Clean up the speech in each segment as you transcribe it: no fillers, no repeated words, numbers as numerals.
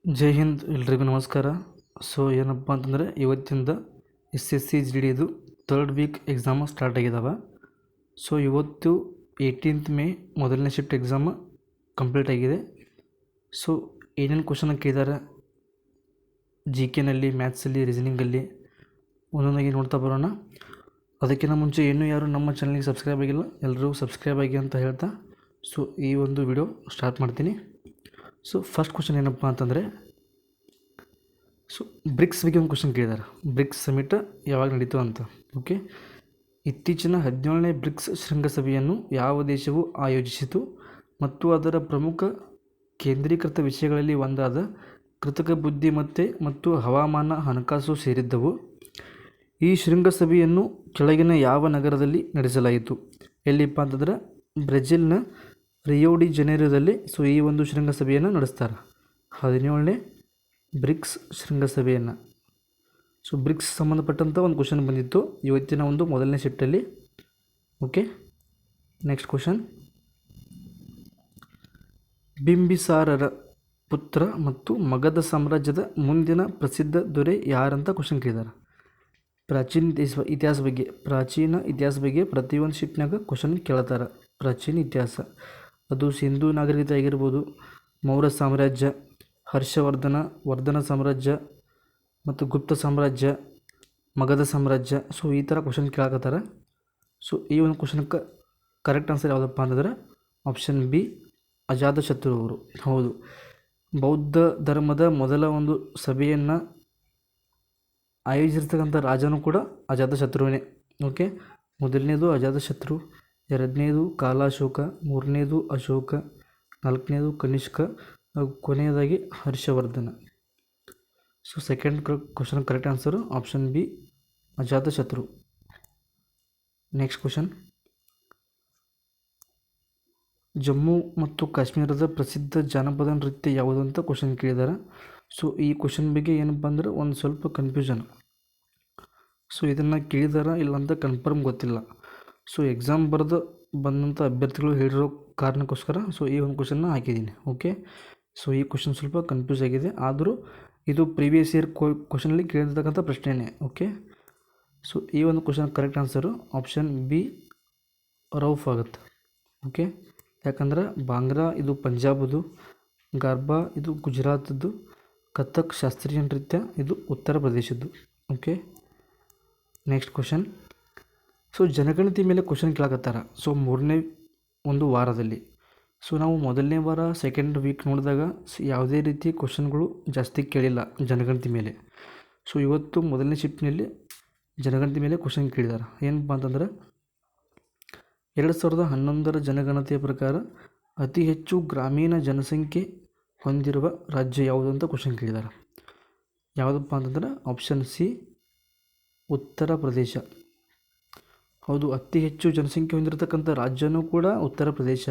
ಜೈ ಹಿಂದ್ ಎಲ್ರಿಗೂ ನಮಸ್ಕಾರ. ಸೊ ಏನಪ್ಪ ಅಂತಂದರೆ ಇವತ್ತಿಂದ SSC GDದು ಥರ್ಡ್ ವೀಕ್ ಎಕ್ಸಾಮ್ ಸ್ಟಾರ್ಟ್ ಆಗಿದ್ದಾವೆ. ಸೊ ಇವತ್ತು 18th ಮೇ ಮೊದಲನೇ ಶಿಫ್ಟ್ ಎಕ್ಸಾಮ್ ಕಂಪ್ಲೀಟ್ ಆಗಿದೆ. ಸೊ ಏನೇನು ಕ್ವಶನ್ ಕೇಳಿದ್ದಾರೆ GKನಲ್ಲಿ, ಮ್ಯಾಥ್ಸಲ್ಲಿ, ರೀಸನಿಂಗಲ್ಲಿ ಒಂದೊಂದಾಗಿ ನೋಡ್ತಾ ಬರೋಣ. ಅದಕ್ಕಿಂತ ಮುಂಚೆ ಇನ್ನೂ ಯಾರು ನಮ್ಮ ಚಾನಲ್ಗೆ ಸಬ್ಸ್ಕ್ರೈಬ್ ಆಗಿಲ್ಲ, ಎಲ್ಲರೂ ಸಬ್ಸ್ಕ್ರೈಬ್ ಆಗಿ ಅಂತ ಹೇಳ್ತಾ ಸೊ ಈ ಒಂದು ವಿಡಿಯೋ ಸ್ಟಾರ್ಟ್ ಮಾಡ್ತೀನಿ. ಸೊ ಫಸ್ಟ್ ಕ್ವಶನ್ ಏನಪ್ಪ ಅಂತಂದರೆ, ಸೊ ಬ್ರಿಕ್ಸ್ ಬಗ್ಗೆ ಒಂದು ಕ್ವಶನ್ ಕೇಳಿದ್ದಾರೆ. ಬ್ರಿಕ್ಸ್ ಸಮಿಟ್ ಯಾವಾಗ ನಡೀತು ಅಂತ. ಓಕೆ, ಇತ್ತೀಚಿನ 17ನೇ ಬ್ರಿಕ್ಸ್ ಶೃಂಗಸಭೆಯನ್ನು ಯಾವ ದೇಶವು ಆಯೋಜಿಸಿತು ಮತ್ತು ಅದರ ಪ್ರಮುಖ ಕೇಂದ್ರೀಕೃತ ವಿಷಯಗಳಲ್ಲಿ ಒಂದಾದ ಕೃತಕ ಬುದ್ಧಿಮತ್ತೆ ಮತ್ತು ಹವಾಮಾನ ಹಣಕಾಸು ಸೇರಿದ್ದವು. ಈ ಶೃಂಗಸಭೆಯನ್ನು ಕೆಳಗಿನ ಯಾವ ನಗರದಲ್ಲಿ ನಡೆಸಲಾಯಿತು? ಎಲ್ಲಿಪ್ಪ ಅಂತಂದ್ರೆ ಬ್ರೆಜಿಲ್ನ ರಿಯೋ ಡಿ ಜನೇರೋದಲ್ಲಿ ಸೊ ಈ ಒಂದು ಶೃಂಗಸಭೆಯನ್ನು ನಡೆಸ್ತಾರೆ, 17ನೇ ಬ್ರಿಕ್ಸ್ ಶೃಂಗಸಭೆಯನ್ನು. ಸೊ ಬ್ರಿಕ್ಸ್ ಸಂಬಂಧಪಟ್ಟಂಥ ಒಂದು ಕ್ವಶನ್ ಬಂದಿತ್ತು ಇವತ್ತಿನ ಒಂದು ಮೊದಲನೇ ಶಿಫ್ಟಲ್ಲಿ. ಓಕೆ, ನೆಕ್ಸ್ಟ್ ಕ್ವಶನ್, ಬಿಂಬಿಸಾರರ ಪುತ್ರ ಮತ್ತು ಮಗಧ ಸಾಮ್ರಾಜ್ಯದ ಮುಂದಿನ ಪ್ರಸಿದ್ಧ ದೊರೆ ಯಾರಂತ ಕ್ವಶನ್ ಕೇಳಿದ್ದಾರೆ. ಪ್ರಾಚೀನ ಇತಿಹಾಸ ಬಗ್ಗೆ ಪ್ರತಿಯೊಂದು ಶಿಫ್ಟ್ನಾಗ ಕ್ವಶನ್ ಕೇಳ್ತಾರೆ. ಪ್ರಾಚೀನ ಇತಿಹಾಸ ಅದು ಸಿಂಧೂ ನಾಗರಿಕತೆ ಆಗಿರ್ಬೋದು, ಮೌರ್ಯ ಸಾಮ್ರಾಜ್ಯ, ವರ್ಧನ ಸಾಮ್ರಾಜ್ಯ ಮತ್ತು ಗುಪ್ತ ಸಾಮ್ರಾಜ್ಯ, ಮಗಧ ಸಾಮ್ರಾಜ್ಯ. ಸೊ ಈ ಥರ ಕ್ವಶನ್ ಕೇಳಕತ್ತಾರೆ. ಸೊ ಈ ಒಂದು ಕ್ವಶನ್ಗೆ ಕರೆಕ್ಟ್ ಆನ್ಸರ್ ಯಾವುದಪ್ಪ ಅಂತಂದರೆ ಆಪ್ಷನ್ ಬಿ, ಅಜಾತಶತ್ರು ಅವರು. ಹೌದು, ಬೌದ್ಧ ಧರ್ಮದ ಮೊದಲ ಒಂದು ಸಭೆಯನ್ನು ಆಯೋಜಿಸಿರ್ತಕ್ಕಂಥ ರಾಜನೂ ಕೂಡ ಅಜಾತಶತ್ರುವೇ. ಓಕೆ, ಮೊದಲನೇದು ಅಜಾತಶತ್ರು, ಎರಡನೇದು ಕಾಲಾಶೋಕ, ಮೂರನೇದು ಅಶೋಕ, ನಾಲ್ಕನೇದು ಕನಿಷ್ಕ, ಕೊನೆಯದಾಗಿ Harshavardhana. So second question correct answer option B, Ajatashatru. Next question, Jammu ಮತ್ತು ಕಾಶ್ಮೀರದ ಪ್ರಸಿದ್ಧ ಜಾನಪದ ನೃತ್ಯ ಯಾವುದು ಅಂತ ಕ್ವಶನ್ ಕೇಳಿದ್ದಾರೆ. ಸೊ ಈ ಕ್ವಶನ್ ಬಗ್ಗೆ ಏನಪ್ಪ ಅಂದ್ರೆ ಒಂದು ಸ್ವಲ್ಪ ಕನ್ಫ್ಯೂಷನ್. ಸೊ ಇದನ್ನು ಕೇಳಿದಾರ ಇಲ್ಲ ಅಂತ ಕನ್ಫರ್ಮ್ ಗೊತ್ತಿಲ್ಲ. ಸೊ ಎಕ್ಸಾಮ್ ಬಂದಂಥ ಅಭ್ಯರ್ಥಿಗಳು ಹೇಳಿರೋ ಕಾರಣಕ್ಕೋಸ್ಕರ ಸೊ ಈ ಒಂದು ಕ್ವಶನ್ನ ಹಾಕಿದ್ದೀನಿ. ಓಕೆ, ಸೊ ಈ ಕ್ವಶನ್ ಸ್ವಲ್ಪ ಕನ್ಫ್ಯೂಸ್ ಆಗಿದೆ, ಆದರೂ ಇದು ಪ್ರೀವಿಯಸ್ ಇಯರ್ ಕ್ವಶನಲ್ಲಿ ಕೇಳಿರ್ತಕ್ಕಂಥ ಪ್ರಶ್ನೆಯೇ. ಓಕೆ, ಸೊ ಈ ಒಂದು question correct answer option B, Rauf ಆಗುತ್ತೆ. ಓಕೆ, ಯಾಕಂದ್ರೆ ಬಾಂಗ್ರಾ ಇದು ಪಂಜಾಬದು, ಗಾರ್ಬಾ ಇದು ಗುಜರಾತದ್ದು, ಕಥಕ್ ಶಾಸ್ತ್ರೀಯ ನೃತ್ಯ ಇದು ಉತ್ತರ ಪ್ರದೇಶದ್ದು. ಓಕೆ, ನೆಕ್ಸ್ಟ್ ಕ್ವಶನ್, ಸೊ ಜನಗಣತಿ ಮೇಲೆ ಕ್ವಶನ್ ಕೇಳಕತ್ತಾರ. ಸೊ ಮೂರನೇ ಒಂದು ವಾರದಲ್ಲಿ ಸೊ ನಾವು ಮೊದಲನೇ ವಾರ ಸೆಕೆಂಡ್ ವೀಕ್ ನೋಡಿದಾಗ ಯಾವುದೇ ರೀತಿ ಕ್ವಶನ್ಗಳು ಜಾಸ್ತಿ ಕೇಳಿಲ್ಲ ಜನಗಣತಿ ಮೇಲೆ. ಸೊ ಇವತ್ತು ಮೊದಲನೇ ಶಿಫ್ಟ್ನಲ್ಲಿ ಜನಗಣತಿ ಮೇಲೆ ಕ್ವಶನ್ ಕೇಳಿದ್ದಾರೆ. ಏನಪ್ಪ ಅಂತಂದ್ರೆ 2011ರ ಜನಗಣತಿಯ ಪ್ರಕಾರ ಅತಿ ಹೆಚ್ಚು ಗ್ರಾಮೀಣ ಜನಸಂಖ್ಯೆ ಹೊಂದಿರುವ ರಾಜ್ಯ ಯಾವುದು ಅಂತ ಕ್ವಶನ್ ಕೇಳಿದ್ದಾರೆ. ಯಾವುದಪ್ಪ ಅಂತಂದ್ರೆ ಆಪ್ಷನ್ ಸಿ, ಉತ್ತರ ಪ್ರದೇಶ. ಹೌದು, ಅತಿ ಹೆಚ್ಚು ಜನಸಂಖ್ಯೆ ಹೊಂದಿರತಕ್ಕಂಥ ರಾಜ್ಯನೂ ಕೂಡ ಉತ್ತರ ಪ್ರದೇಶ,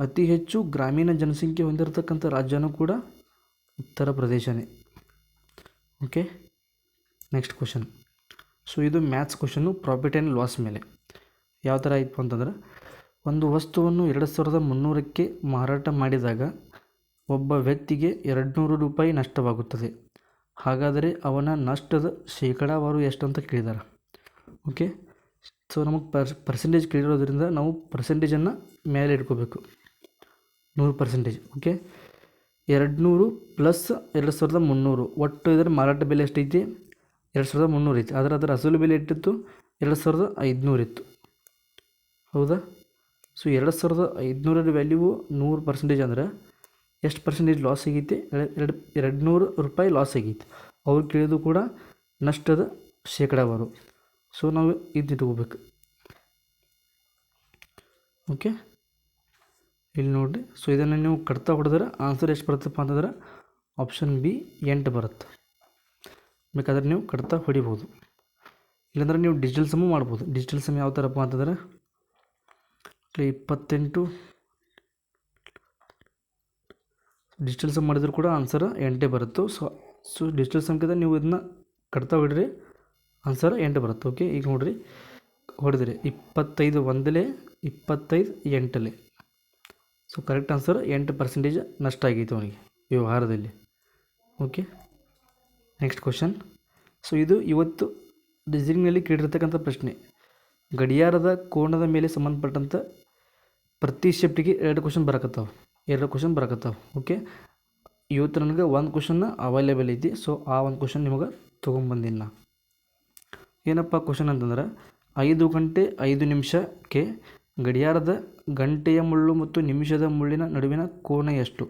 ಅತಿ ಹೆಚ್ಚು ಗ್ರಾಮೀಣ ಜನಸಂಖ್ಯೆ ಹೊಂದಿರತಕ್ಕಂಥ ರಾಜ್ಯನೂ ಕೂಡ ಉತ್ತರ ಪ್ರದೇಶನೇ. ಓಕೆ, ನೆಕ್ಸ್ಟ್ ಕ್ವಶನ್, ಸೊ ಇದು maths question, profit and loss ಮೇಲೆ. ಯಾವ ಥರ ಆಯಿತು ಅಂತಂದ್ರೆ, ಒಂದು ವಸ್ತುವನ್ನು 2300ಕ್ಕೆ ಮಾರಾಟ ಮಾಡಿದಾಗ ಒಬ್ಬ ವ್ಯಕ್ತಿಗೆ 200 ರೂಪಾಯಿ ನಷ್ಟವಾಗುತ್ತದೆ. ಹಾಗಾದರೆ ಅವನ ನಷ್ಟದ ಶೇಕಡಾವಾರು ಎಷ್ಟು ಅಂತ ಕೇಳಿದ್ದಾರೆ. ಓಕೆ, ಸೊ ನಮಗೆ ಪರ್ಸೆಂಟೇಜ್ ಕೇಳಿರೋದ್ರಿಂದ ನಾವು ಪರ್ಸೆಂಟೇಜನ್ನು ಮೇಲೆ ಇಟ್ಕೋಬೇಕು, 100%. ಓಕೆ, 200 ಪ್ಲಸ್ 2300 ಒಟ್ಟು ಇದರ ಮಾರಾಟ ಬೆಲೆ ಎಷ್ಟೈತಿ? 2300 ಐತಿ. ಅದರ ಅಸಲು ಬೆಲೆ ಎಷ್ಟಿತ್ತು? 2500 ಇತ್ತು. ಹೌದಾ? ಸೊ 2500ರ ವ್ಯಾಲ್ಯೂ 100% ಅಂದರೆ ಎಷ್ಟು ಪರ್ಸೆಂಟೇಜ್ ಲಾಸ್ ಆಗೈತಿ? 200 ರೂಪಾಯಿ ಲಾಸ್ ಆಗೈತಿ. ಅವ್ರು ಕೇಳಿದ್ದು ಕೂಡ ನಷ್ಟದ ಶೇಕಡಾವಾರು. ಸೊ ನಾವು ಇದು ಇಟ್ಕೋಬೇಕು. ಓಕೆ, ಇಲ್ಲಿ ನೋಡಿರಿ. ಸೊ ಇದನ್ನು ನೀವು ಕಟ್ತಾ ಹೊಡೆದ್ರೆ ಆನ್ಸರ್ ಎಷ್ಟು ಬರುತ್ತಪ್ಪ ಅಂತಂದ್ರೆ ಆಪ್ಷನ್ ಬಿ, 8 ಬರುತ್ತೆ. ಬೇಕಾದ್ರೆ ನೀವು ಕಟ್ತಾ ಹೊಡಿಬೋದು, ಇಲ್ಲಾಂದ್ರೆ ನೀವು ಡಿಜಿಟಲ್ ಸಮ್ಮು ಮಾಡ್ಬೋದು. ಡಿಜಿಟಲ್ ಸಮ್ ಯಾವ ಥರಪ್ಪ ಅಂತಂದ್ರೆ 28 ಡಿಜಿಟಲ್ ಸಮ್ ಮಾಡಿದ್ರು ಕೂಡ ಆನ್ಸರ್ 8 ಬರುತ್ತೆ. ಸೊ ಡಿಜಿಟಲ್ ಸಮ್ಕಿಂತ ನೀವು ಇದನ್ನ ಕಟ್ತಾ ಹೊಡಿರಿ, ಆನ್ಸರ್ 8 ಬರುತ್ತೆ. ಓಕೆ, ಈಗ ನೋಡಿರಿ, ಹೊಡೆದ್ರಿ 25 ಒಂದಲೇ, 25 8ಲೇ. ಸೊ ಕರೆಕ್ಟ್ ಆನ್ಸರ್ 8% ನಷ್ಟ ಆಗೈತೆ ಅವನಿಗೆ ವ್ಯವಹಾರದಲ್ಲಿ. Okay, next question. ಸೊ ಇದು ಇವತ್ತು ರೀಸನಿಂಗ್ನಲ್ಲಿ ಕೇಳಿರ್ತಕ್ಕಂಥ ಪ್ರಶ್ನೆ. ಗಡಿಯಾರದ ಕೋಣದ ಮೇಲೆ ಸಂಬಂಧಪಟ್ಟಂಥ ಪ್ರತಿ ಶಿಫ್ಟಿಗೆ 2 ಕ್ವಶನ್ ಬರಕತ್ತಾವ. ಓಕೆ, ಇವತ್ತು ನನಗೆ ಒಂದು ಕ್ವಶನ್ನ ಅವೈಲೇಬಲ್ ಐತಿ. ಸೊ ಆ ಒಂದು ಕ್ವಶನ್ ನಿಮಗೆ ತೊಗೊಂಬಂದಿನಿ ನಾ. ಏನಪ್ಪ ಕ್ವಶನ್ ಅಂತಂದ್ರೆ, 5 ಗಂಟೆ 5 ನಿಮಿಷಕ್ಕೆ ಗಡಿಯಾರದ ಗಂಟೆಯ ಮುಳ್ಳು ಮತ್ತು ನಿಮಿಷದ ಮುಳ್ಳಿನ ನಡುವಿನ ಕೋನ ಎಷ್ಟು?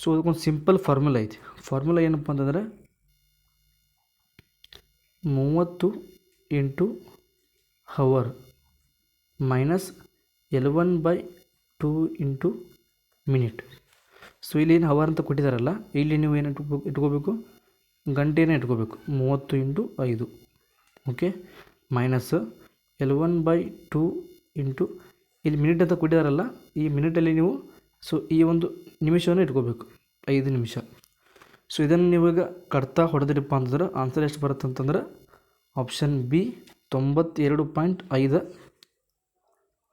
ಸೊ ಅದಕ್ಕೊಂದು ಸಿಂಪಲ್ ಫಾರ್ಮುಲಾ ಐತಿ. ಫಾರ್ಮುಲಾ ಏನಪ್ಪ ಅಂತಂದರೆ 30 into hour minus L1/2 into minute. So ಇಲ್ಲಿ ಏನು ಹವರ್ ಅಂತ ಕೊಟ್ಟಿದ್ದಾರಲ್ಲ, ಇಲ್ಲಿ ನೀವು ಏನು ಇಟ್ಕೋಬೇಕು, ಗಂಟೆನೇ ಇಟ್ಕೋಬೇಕು. 30 into 5, okay, minus L1/2 into ಇಲ್ಲಿ ಮಿನಿಟ್ ಅಂತ ಕೊಟ್ಟಿದ್ದಾರಲ್ಲ, ಈ ಮಿನಿಟಲ್ಲಿ ನೀವು ಸೊ ಈ ಒಂದು ನಿಮಿಷವನ್ನು ಇಟ್ಕೋಬೇಕು, 5 ನಿಮಿಷ. ಸೊ ಇದನ್ನು ನೀವಾಗ ಕಡ್ತಾ ಹೊಡೆದಿರಪ್ಪ ಅಂತಂದ್ರೆ ಆನ್ಸರ್ ಎಷ್ಟು ಬರುತ್ತೆ ಅಂತಂದ್ರೆ ಆಪ್ಷನ್ ಬಿ 92.5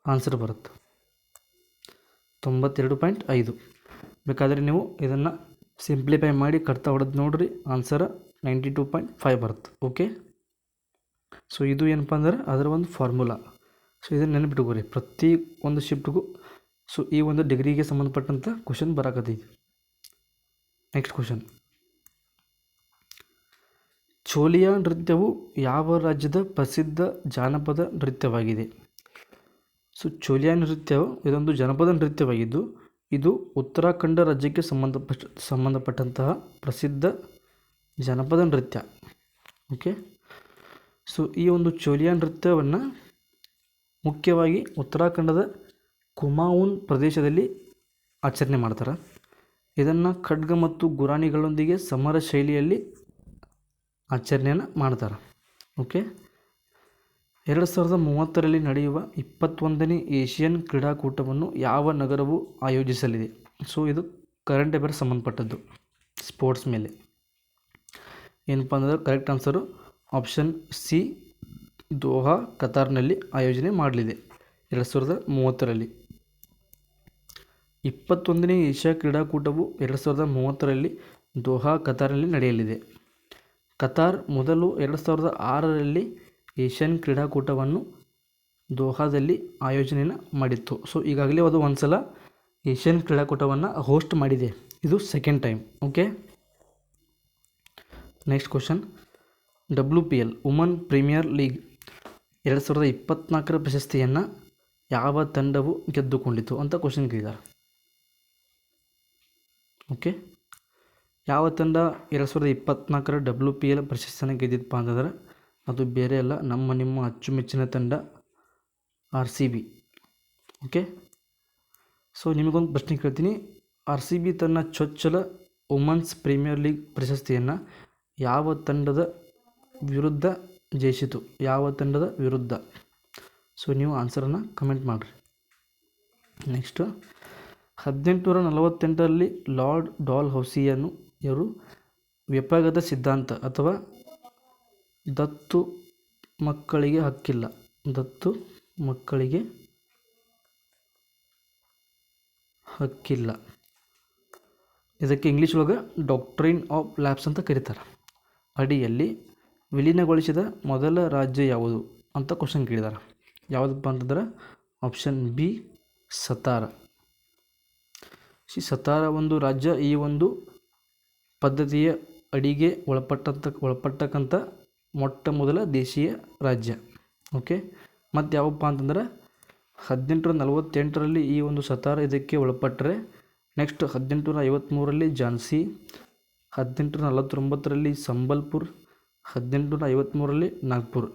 ಆನ್ಸರ್ ಬರುತ್ತೆ. 92.5. ಬೇಕಾದರೆ ನೀವು ಇದನ್ನು ಸಿಂಪ್ಲಿಫೈ ಮಾಡಿ ಕಡ್ತಾ ಹೊಡೆದು ನೋಡಿರಿ, ಆನ್ಸರ್ 92.5 ಬರುತ್ತೆ. ಓಕೆ, ಸೊ ಇದು ಏನಪ್ಪ ಅಂದ್ರೆ ಅದರ ಒಂದು ಫಾರ್ಮುಲಾ. ಸೊ ಇದನ್ನು ನೆನಪಿಟ್ಕೋರಿ ಪ್ರತಿ ಒಂದು ಶಿಫ್ಟ್ಗೂ. ಸೊ ಈ ಒಂದು ಡಿಗ್ರಿಗೆ ಸಂಬಂಧಪಟ್ಟಂಥ ಕ್ವಶನ್ ಬರಾಕತ್ತೈತಿ. Next question. ಚೋಲಿಯಾ ನೃತ್ಯವು ಯಾವ ರಾಜ್ಯದ ಪ್ರಸಿದ್ಧ ಜಾನಪದ ನೃತ್ಯವಾಗಿದೆ? ಸೊ ಚೋಲಿಯಾ ನೃತ್ಯವು ಇದೊಂದು ಜನಪದ ನೃತ್ಯವಾಗಿದ್ದು ಇದು ಉತ್ತರಾಖಂಡ ರಾಜ್ಯಕ್ಕೆ ಸಂಬಂಧಪಟ್ಟಂತಹ ಪ್ರಸಿದ್ಧ ಜನಪದ ನೃತ್ಯ. ಓಕೆ, ಸೊ ಈ ಒಂದು ಚೋಲಿಯಾ ನೃತ್ಯವನ್ನು ಮುಖ್ಯವಾಗಿ ಉತ್ತರಾಖಂಡದ ಕುಮಾऊन ಪ್ರದೇಶದಲ್ಲಿ ಆಚರಣೆ ಮಾಡ್ತಾರೆ. ಇದನ್ನು ಖಡ್ಗ ಮತ್ತು ಗುರಾಣಿಗಳೊಂದಿಗೆ ಸಮರ ಶೈಲಿಯಲ್ಲಿ ಆಚರಣೆಯನ್ನು ಮಾಡ್ತಾರೆ. ಓಕೆ, 2030ರಲ್ಲಿ ನಡೆಯುವ 21ನೇ ಏಷ್ಯನ್ ಕ್ರೀಡಾಕೂಟವನ್ನು ಯಾವ ನಗರವು ಆಯೋಜಿಸಲಿದೆ? ಸೊ ಇದು ಕರೆಂಟ್ ಅಫೇರ್ಸ್ ಸಂಬಂಧಪಟ್ಟದ್ದು, ಸ್ಪೋರ್ಟ್ಸ್ ಮೇಲೆ. ಏನಪ್ಪ ಅಂದರೆ correct answer option C, Doha, ಕತಾರ್ನಲ್ಲಿ ಆಯೋಜನೆ ಮಾಡಲಿದೆ 2030ರಲ್ಲಿ. 21ನೇ ಏಷ್ಯಾ ಕ್ರೀಡಾಕೂಟವು 2030ರಲ್ಲಿ ದೋಹಾ, ಕತಾರ್ನಲ್ಲಿ ನಡೆಯಲಿದೆ. ಕತಾರ್ ಮೊದಲು 2006ರಲ್ಲಿ ಏಷ್ಯನ್ ಕ್ರೀಡಾಕೂಟವನ್ನು ದೋಹಾದಲ್ಲಿ ಆಯೋಜನೆಯನ್ನು ಮಾಡಿತ್ತು. ಸೊ ಈಗಾಗಲೇ ಅದು ಒಂದು ಸಲ ಏಷ್ಯನ್ ಕ್ರೀಡಾಕೂಟವನ್ನು ಹೋಸ್ಟ್ ಮಾಡಿದೆ, ಇದು second time. Okay, next question. WPL woman premier league 2024ರ ಪ್ರಶಸ್ತಿಯನ್ನು ಯಾವ ತಂಡವು ಗೆದ್ದುಕೊಂಡಿತು ಅಂತ ಕ್ವಶನ್ ಕೇಳಿದ್ದಾರೆ. ಓಕೆ, ಯಾವ ತಂಡ 2024ರ WPL ಪ್ರಶಸ್ತಿಯನ್ನು ಗೆದ್ದಿದ್ದಪ್ಪ ಅಂತಂದ್ರೆ ಅದು ಬೇರೆ ಅಲ್ಲ, ನಿಮ್ಮ ಅಚ್ಚುಮೆಚ್ಚಿನ ತಂಡ RCB. ಓಕೆ, ಸೊ ನಿಮಗೊಂದು ಪ್ರಶ್ನೆ ಕೇಳ್ತೀನಿ. RCB ತನ್ನ ಚೊಚ್ಚಲ ವುಮನ್ಸ್ ಪ್ರೀಮಿಯರ್ ಲೀಗ್ ಪ್ರಶಸ್ತಿಯನ್ನು ಯಾವ ತಂಡದ ವಿರುದ್ಧ ಜಯಿಸಿತು? ಯಾವ ತಂಡದ ವಿರುದ್ಧ? ಸೊ ನೀವು ಆನ್ಸರನ್ನು ಕಮೆಂಟ್ ಮಾಡಿರಿ. ನೆಕ್ಸ್ಟು, 1848ರಲ್ಲಿ ಲಾರ್ಡ್ ಡಾಲ್ ಹೌಸಿಯನ್ನು ಇವರು ವ್ಯಪಗತ ಸಿದ್ಧಾಂತ ಅಥವಾ ದತ್ತು ಮಕ್ಕಳಿಗೆ ಹಕ್ಕಿಲ್ಲ ಇದಕ್ಕೆ ಇಂಗ್ಲೀಷ್ ಒಳಗೆ ಡಾಕ್ಟ್ರಿನ್ ಆಫ್ ಲ್ಯಾಪ್ಸ್ ಅಂತ ಕರೀತಾರೆ ಅಡಿಯಲ್ಲಿ ವಿಲೀನಗೊಳಿಸಿದ ಮೊದಲ ರಾಜ್ಯ ಯಾವುದು ಅಂತ ಕ್ವಶನ್ ಕೇಳಿದ್ದಾರೆ. ಯಾವುದಪ್ಪ ಅಂತಂದ್ರೆ ಆಪ್ಷನ್ ಬಿ, ಸತಾರ. ಸತಾರ ಒಂದು ರಾಜ್ಯ ಈ ಒಂದು ಪದ್ಧತಿಯ ಅಡಿಗೆ ಒಳಪಟ್ಟಕ್ಕಂಥ ಮೊಟ್ಟ ಮೊದಲ ದೇಶೀಯ ರಾಜ್ಯ. ಓಕೆ, ಮತ್ತು ಯಾವಪ್ಪ ಅಂತಂದ್ರೆ 1848ರಲ್ಲಿ ಈ ಒಂದು ಸತಾರ ಇದಕ್ಕೆ ಒಳಪಟ್ಟರೆ, ನೆಕ್ಸ್ಟ್ 1853ರಲ್ಲಿ ಝಾನ್ಸಿ, 1849ರಲ್ಲಿ ಸಂಬಲ್ಪುರ್, 1853ರಲ್ಲಿ ನಾಗ್ಪುರ್.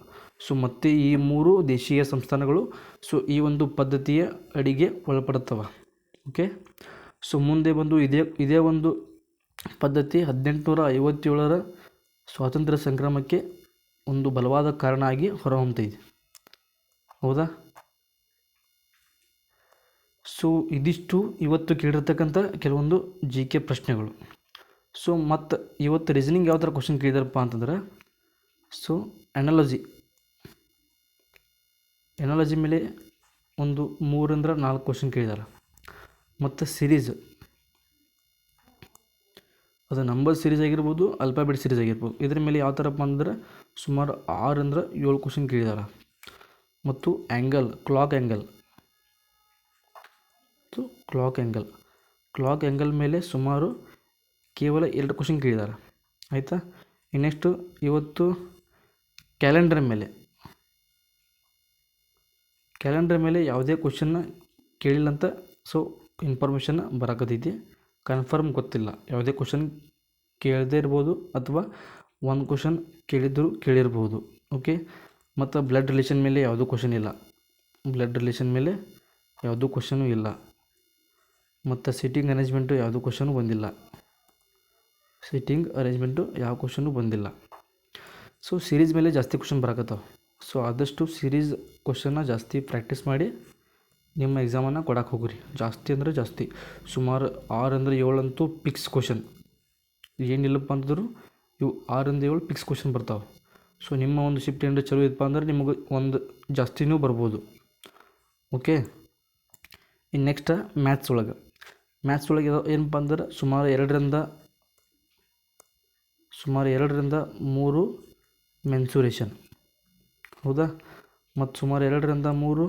ಸೊ ಮತ್ತು ಈ 3 ದೇಶೀಯ ಸಂಸ್ಥಾನಗಳು ಸೊ ಈ ಒಂದು ಪದ್ಧತಿಯ ಅಡಿಗೆ ಒಳಪಡುತ್ತವೆ. ಓಕೆ, ಸೊ ಮುಂದೆ ಬಂದು ಇದೇ ಒಂದು ಪದ್ಧತಿ 1857ರ ಸ್ವಾತಂತ್ರ್ಯ ಸಂಗ್ರಾಮಕ್ಕೆ ಒಂದು ಬಲವಾದ ಕಾರಣ ಆಗಿ ಹೊರಹೊಮ್ಮುತ್ತಿದೆ. ಹೌದಾ? ಸೊ ಇದಿಷ್ಟು ಇವತ್ತು ಕೇಳಿರ್ತಕ್ಕಂಥ ಕೆಲವೊಂದು GK ಪ್ರಶ್ನೆಗಳು. ಸೊ ಮತ್ತು ಇವತ್ತು ರೀಸನಿಂಗ್ ಯಾವ ಥರ ಕ್ವಶನ್ ಕೇಳಿದಾರಪ್ಪ ಅಂತಂದ್ರೆ, ಸೊ ಎನಾಲಜಿ ಮೇಲೆ ಒಂದು 3ರಿಂದ 4 ಕ್ವಶನ್ ಕೇಳಿದ್ದಾರೆ. ಮತ್ತು ಸಿರೀಸ್ ಅದು ನಂಬರ್ ಸೀರೀಸ್ ಆಗಿರ್ಬೋದು, ಅಲ್ಫಾಬೆಟ್ ಸೀರೀಸ್ ಆಗಿರ್ಬೋದು. ಇದ್ರ ಮೇಲೆ ಯಾವ ಥರಪ್ಪ ಅಂದ್ರೆ ಸುಮಾರು 6 - 7 ಕ್ವಶನ್ ಕೇಳಿದಾರೆ. ಮತ್ತು ಆ್ಯಂಗಲ್, ಕ್ಲಾಕ್ ಆ್ಯಂಗಲ್ ಮೇಲೆ ಸುಮಾರು ಕೇವಲ 2 ಕ್ವಶನ್ ಕೇಳಿದ್ದಾರೆ. ಆಯಿತಾ. ನೆಕ್ಸ್ಟು ಇವತ್ತು ಕ್ಯಾಲೆಂಡರ್ ಮೇಲೆ ಯಾವುದೇ ಕ್ವಶನ್ನ ಕೇಳಿಲ್ಲ ಅಂತ ಸೊ ಇನ್ಫಾರ್ಮೇಷನ್ ಬರಾಕತ್ತೈತಿ. ಕನ್ಫರ್ಮ್ ಗೊತ್ತಿಲ್ಲ, ಯಾವುದೇ ಕ್ವಶನ್ ಕೇಳದೇ ಇರ್ಬೋದು ಅಥವಾ ಒಂದು ಕ್ವಶನ್ ಕೇಳಿರ್ಬೋದು. ಓಕೆ. ಮತ್ತು ಬ್ಲಡ್ ರಿಲೇಷನ್ ಮೇಲೆ ಯಾವುದೂ ಕ್ವಶನ್ ಇಲ್ಲ. ಮತ್ತು ಸಿಟ್ಟಿಂಗ್ ಅರೇಂಜ್ಮೆಂಟು ಯಾವುದೂ ಕ್ವಶನು ಬಂದಿಲ್ಲ. ಸೊ ಸೀರೀಸ್ ಮೇಲೆ ಜಾಸ್ತಿ ಕ್ವಶನ್ ಬರಾಕತ್ತಾವೆ. ಸೊ ಆದಷ್ಟು ಸೀರೀಸ್ ಕ್ವಶನ್ನ ಜಾಸ್ತಿ ಪ್ರಾಕ್ಟೀಸ್ ಮಾಡಿ ನಿಮ್ಮ ಎಕ್ಸಾಮನ್ನು ಕೊಡಕ್ಕೆ ಹೋಗ್ರಿ. ಜಾಸ್ತಿ ಅಂದರೆ ಜಾಸ್ತಿ, ಸುಮಾರು 6 - 7 ಅಂತೂ ಪಿಕ್ಸ್ ಕ್ವಶನ್. ಏನಿಲ್ಲಪ್ಪ ಅಂತಂದ್ರು ಇವು 6 - 7 ಪಿಕ್ಸ್ ಕ್ವಶನ್ ಬರ್ತಾವೆ. ಸೊ ನಿಮ್ಮ ಒಂದು ಶಿಫ್ಟ್ ಏನಾರ ಚಲೋ ಇತ್ತಪ್ಪ ಅಂದ್ರೆ ನಿಮಗೆ ಒಂದು ಜಾಸ್ತಿನೂ ಬರ್ಬೋದು. ಓಕೆ. ಇನ್ನು ನೆಕ್ಸ್ಟ್ ಮ್ಯಾಥ್ಸ್ ಒಳಗೆ ಏನಪ್ಪ ಅಂದ್ರೆ ಸುಮಾರು 2 - 3 ಮೆನ್ಸುರೇಷನ್, ಹೌದಾ. ಮತ್ತು ಸುಮಾರು 2 - 3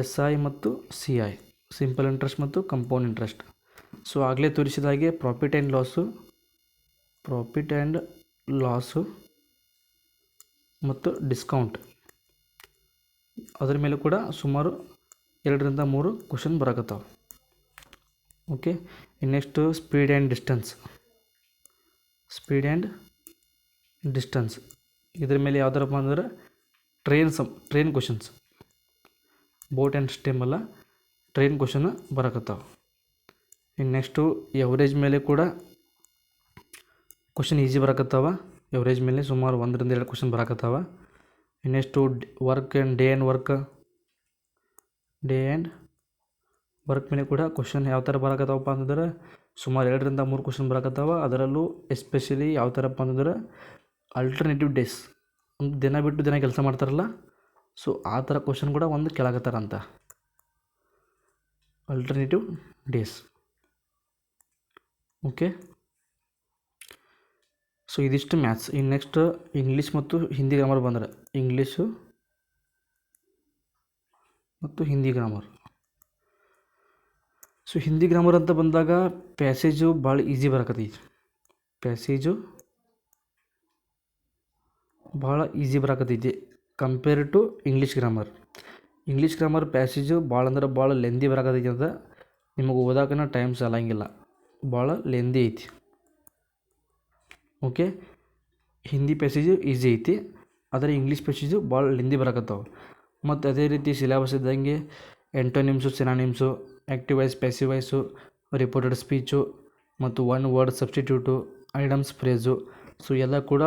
SI ಮತ್ತು CI, ಸಿಂಪಲ್ ಇಂಟ್ರೆಸ್ಟ್ ಮತ್ತು ಕಂಪೌಂಡ್ ಇಂಟ್ರೆಸ್ಟ್. ಸೊ ಆಗಲೇ ತೋರಿಸಿದ ಹಾಗೆ ಪ್ರಾಫಿಟ್ ಆ್ಯಂಡ್ ಲಾಸು ಮತ್ತು ಡಿಸ್ಕೌಂಟ್, ಅದರ ಮೇಲೆ ಕೂಡ ಸುಮಾರು 2 - 3 ಕ್ವಶನ್ ಬರಾಕತ್ತಾವೆ. Okay. Next speed and distance, ಇದ್ರ ಮೇಲೆ ಯಾವ್ದಾರಪ್ಪ ಅಂದ್ರೆ train questions, boat and stream ಅಲ್ಲ, ಟ್ರೈನ್ ಕ್ವಶನ್ ಬರಾಕತ್ತಾವೆ. ಇನ್ನು ನೆಕ್ಸ್ಟು ಎವರೇಜ್ ಮೇಲೆ ಕೂಡ ಕ್ವಶನ್ ಈಸಿ ಬರಾಕತ್ತಾವ. ಎವರೇಜ್ ಮೇಲೆ ಸುಮಾರು 1 - 2 ಕ್ವಶನ್ ಬರಾಕತ್ತಾವ. ನೆಕ್ಸ್ಟು ಡೇ ಆ್ಯಂಡ್ ವರ್ಕ್ ಮೇಲೆ ಕೂಡ ಕ್ವಶನ್ ಯಾವ ಥರ ಬರಾಕತ್ತಾವಪ್ಪ ಅಂತಂದ್ರೆ ಸುಮಾರು 2 - 3 ಕ್ವಶನ್ ಬರಾಕತ್ತಾವ. ಅದರಲ್ಲೂ ಎಸ್ಪೆಷಲಿ ಯಾವ ಥರಪ್ಪ ಅಂತಂದ್ರೆ ಆಲ್ಟರ್ನೇಟಿವ್ ಡೇಸ್, ದಿನ ಬಿಟ್ಟು ದಿನ ಕೆಲಸ ಮಾಡ್ತಾರಲ್ಲ, ಸೊ ಆ ಥರ ಕ್ವಶನ್ ಕೂಡ ಒಂದು ಕೇಳಾಕತ್ತಾರಂತ. Alternative days. ಓಕೆ. ಸೊ ಇದಿಷ್ಟು ಮ್ಯಾಥ್ಸ್. ಇನ್ನು ನೆಕ್ಸ್ಟ್ ಇಂಗ್ಲೀಷ್ ಮತ್ತು ಹಿಂದಿ ಗ್ರಾಮರ್ ಬಂದರೆ ಇಂಗ್ಲೀಷು ಮತ್ತು Hindi grammar. So Hindi grammar ಅಂತ ಬಂದಾಗ ಪ್ಯಾಸೇಜು ಭಾಳ ಈಸಿ ಬರಾಕತ್ತೈತಿ compare to English grammar passage ಭಾಳ ಅಂದ್ರೆ ಭಾಳ ಲೆಂದಿ ಬರಾಕತ್ತೈತಿ ಅಂತ ನಿಮಗೆ ಓದಾಕನ ಟೈಮ್ ಸಾಲಂಗಿಲ್ಲ, ಭಾಳ ಲೆಂದಿ ಐತಿ. ಓಕೆ. ಹಿಂದಿ ಪ್ಯಾಸೇಜು ಈಸಿ ಐತಿ, ಆದರೆ ಇಂಗ್ಲೀಷ್ ಪ್ಯಾಸೇಜು ಭಾಳ ಲೆಂದಿ ಬರಾಕತ್ತಾವೆ. ಮತ್ತು ಅದೇ ರೀತಿ ಸಿಲೆಬಸ್ ಇದ್ದಂಗೆ antonyms, synonyms, active voice, passive voice, reported speech ಮತ್ತು 1 ವರ್ಡ್ ಸಬ್ಸ್ಟಿಟ್ಯೂಟು, ಐಡಮ್ಸ್ ಫ್ರೇಜು, ಸೊ ಎಲ್ಲ ಕೂಡ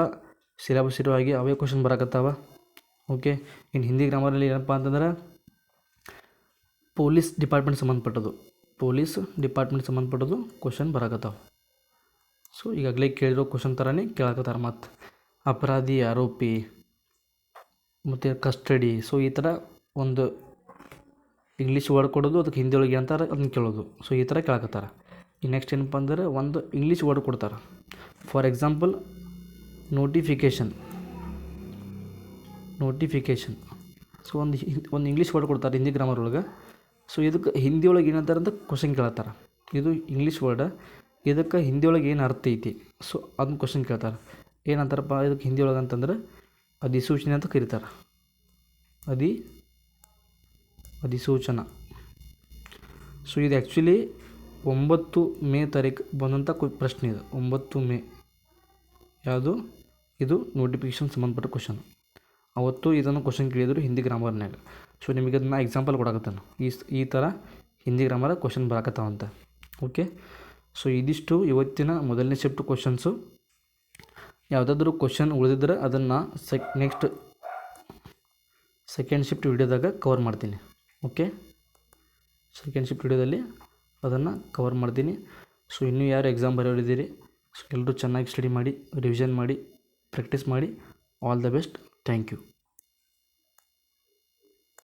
ಸಿಲೆಬಸ್ ಇರೋ ಹಾಗೆ ಅವೇ ಕ್ವಶನ್ ಬರಾಕತ್ತಾವ. ಓಕೆ. ಇನ್ನು ಹಿಂದಿ ಗ್ರಾಮರಲ್ಲಿ ಏನಪ್ಪ ಅಂತಂದ್ರೆ ಪೊಲೀಸ್ ಡಿಪಾರ್ಟ್ಮೆಂಟ್ ಸಂಬಂಧಪಟ್ಟದ್ದು ಕ್ವಶನ್ ಬರಾಕತ್ತಾವೆ. ಸೊ ಈಗಾಗಲೇ ಕೇಳಿರೋ ಕ್ವಶನ್ ಥರನೇ ಕೇಳಾಕತ್ತಾರೆ. ಮತ್ತು ಅಪರಾಧಿ, ಆರೋಪಿ ಮತ್ತು ಕಸ್ಟಡಿ, ಸೊ ಈ ಥರ ಒಂದು ಇಂಗ್ಲೀಷ್ ವರ್ಡ್ ಕೊಡೋದು, ಅದಕ್ಕೆ ಹಿಂದಿ ಒಳಗೆ ಅಂತಾರೆ ಅದನ್ನ ಕೇಳೋದು, ಸೊ ಈ ಥರ ಕೇಳಾಕತ್ತಾರೆ. ಈ ನೆಕ್ಸ್ಟ್ ಏನಪ್ಪ ಅಂದ್ರೆ ಒಂದು ಇಂಗ್ಲೀಷ್ ವರ್ಡ್ ಕೊಡ್ತಾರೆ. For example notification. ಸೊ ಒಂದು ಇಂಗ್ಲೀಷ್ ವರ್ಡ್ ಕೊಡ್ತಾರೆ ಹಿಂದಿ ಗ್ರಾಮರ್ ಒಳಗೆ. ಸೊ ಇದಕ್ಕೆ ಹಿಂದಿ ಒಳಗೆ ಏನಂತಾರೆ ಅಂತ ಕ್ವಶನ್ ಕೇಳತ್ತಾರೆ. ಇದು ಇಂಗ್ಲೀಷ್ ವರ್ಡ್, ಇದಕ್ಕೆ ಹಿಂದಿ ಒಳಗೆ ಏನು ಅರ್ಥ ಐತಿ, ಸೊ ಅದನ್ನ ಕ್ವಶನ್ ಕೇಳ್ತಾರೆ. ಏನಂತಾರಪ್ಪ ಇದಕ್ಕೆ ಹಿಂದಿ ಒಳಗೆ ಅಂತಂದ್ರೆ ಅಧಿಸೂಚನೆ ಅಂತ ಕರೀತಾರೆ. ಅಧಿಸೂಚನಾ. ಸೊ ಇದು ಆ್ಯಕ್ಚುಲಿ 9 ಮೇ ತಾರೀಕು ಬಂದಂಥ ಪ್ರಶ್ನೆ ಇದು. 9 ಮೇ ಇದು ನೋಟಿಫಿಕೇಷನ್ ಸಂಬಂಧಪಟ್ಟ ಕ್ವಶನ್. ಅವತ್ತು ಇದನ್ನು ಕ್ವಶನ್ ಕೇಳಿದರು ಹಿಂದಿ ಗ್ರಾಮರ್ನಾಗ. ಸೊ ನಿಮಗೆ ಅದನ್ನ ಎಕ್ಸಾಂಪಲ್ ಕೊಡಾಕತ್ತಾನು, ಈ ಥರ ಹಿಂದಿ ಗ್ರಾಮರ್ ಕ್ವಶನ್ ಬರಾಕತ್ತಾವಂತ. ಓಕೆ. ಸೊ ಇದಿಷ್ಟು ಇವತ್ತಿನ ಮೊದಲನೇ ಶಿಫ್ಟ್ ಕ್ವಶನ್ಸು. ಯಾವುದಾದ್ರೂ ಕ್ವಶನ್ ಉಳಿದಿದ್ರೆ ಅದನ್ನು ನೆಕ್ಸ್ಟ್ ಸೆಕೆಂಡ್ ಶಿಫ್ಟ್ ವಿಡಿಯೋದಾಗ ಕವರ್ ಮಾಡ್ತೀನಿ. ಓಕೆ. ಸೆಕೆಂಡ್ ಶಿಫ್ಟ್ ವಿಡಿಯೋದಲ್ಲಿ ಅದನ್ನು ಕವರ್ ಮಾಡ್ತೀನಿ. ಸೊ ಇನ್ನೂ ಯಾರು ಎಕ್ಸಾಮ್ ಬರೆಯೋರಿದ್ದೀರಿ, ಸೊ ಎಲ್ಲರೂ ಚೆನ್ನಾಗಿ ಸ್ಟಡಿ ಮಾಡಿ, ರಿವಿಷನ್ ಮಾಡಿ, ಪ್ರಾಕ್ಟೀಸ್ ಮಾಡಿ. All the best. Thank you.